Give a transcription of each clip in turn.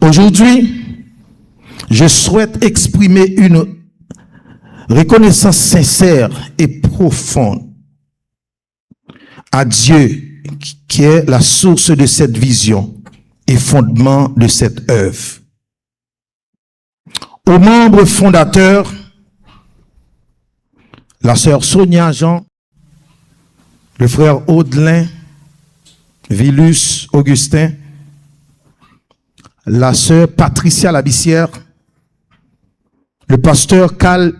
Aujourd'hui, je souhaite exprimer une reconnaissance sincère et profonde à Dieu qui est la source de cette vision et fondement de cette œuvre. Aux membres fondateurs, la sœur Sonia Jean, le frère Audelin, Vilus Augustin, la sœur Patricia Labissière, le pasteur Carl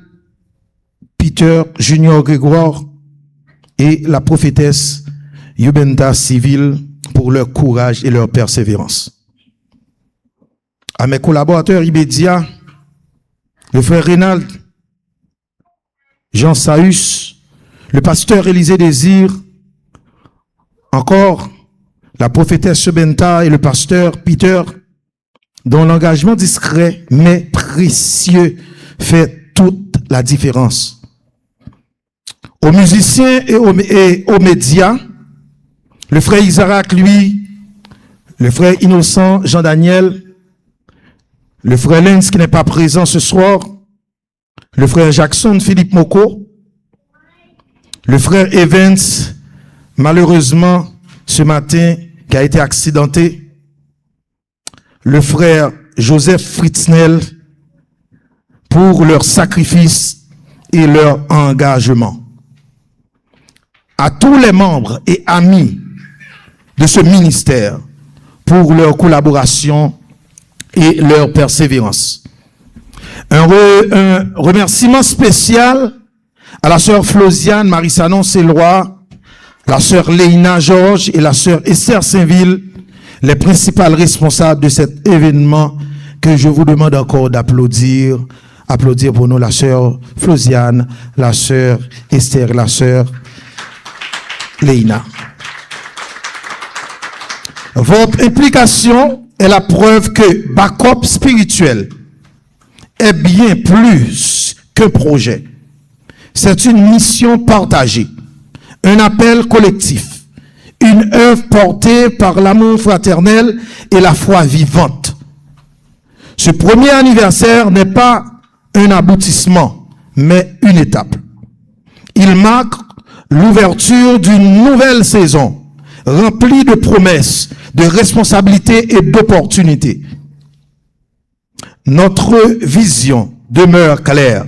Peter Junior Grégoire et la prophétesse Yubenda Civil pour leur courage et leur persévérance. À mes collaborateurs immédiats, le frère Reynald, Jean Saüs, le pasteur Élisée Désir, encore la prophétesse Yubenda et le pasteur Peter, dont l'engagement discret mais précieux fait toute la différence. Aux musiciens et aux médias, le frère Isaac, lui, le frère Innocent Jean-Daniel, le frère Lenz qui n'est pas présent ce soir, le frère Jackson Philippe Moko, le frère Evans, malheureusement, ce matin, qui a été accidenté, le frère Joseph Fritznel, pour leur sacrifice et leur engagement. À tous les membres et amis de ce ministère pour leur collaboration et leur persévérance. Un remerciement spécial à la sœur Flosiane Marie-Sanon Célois, la sœur Léina Georges et la sœur Esther Saint-Ville, les principales responsables de cet événement que je vous demande encore d'applaudir. Applaudir pour nous la sœur Flosiane, la sœur Esther, la sœur Léina. Votre implication est la preuve que backup spirituel est bien plus qu'un projet. C'est une mission partagée, un appel collectif, une œuvre portée par l'amour fraternel et la foi vivante. Ce premier anniversaire n'est pas un aboutissement, mais une étape. Il marque l'ouverture d'une nouvelle saison, remplie de promesses, de responsabilités et d'opportunités. Notre vision demeure claire,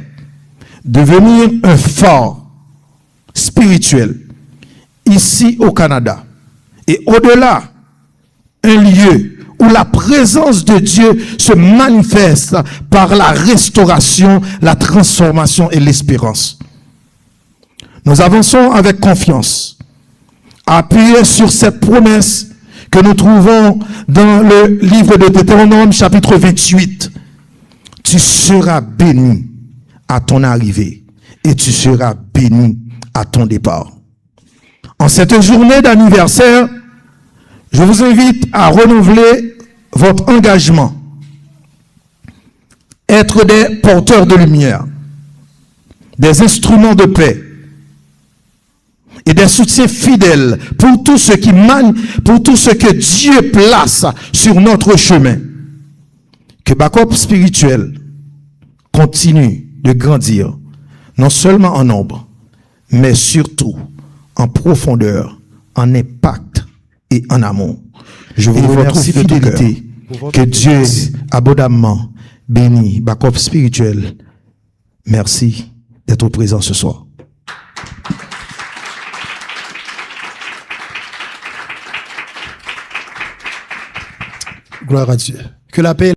devenir un phare spirituel ici au Canada et au-delà, un lieu où la présence de Dieu se manifeste par la restauration, la transformation et l'espérance. Nous avançons avec confiance, appuyés sur cette promesse que nous trouvons dans le livre de Deutéronome, chapitre 28. Tu seras béni à ton arrivée et tu seras béni à ton départ. En cette journée d'anniversaire, je vous invite à renouveler votre engagement, être des porteurs de lumière, des instruments de paix et des soutiens fidèles pour tout ce que Dieu place sur notre chemin. Que backup spirituel continue de grandir, non seulement en nombre, mais surtout en profondeur, en impact et en amour. Je vous remercie de fidélité. Que Dieu abondamment bénisse backup spirituel. Merci d'être présent ce soir. Gloire à Dieu. Que la paix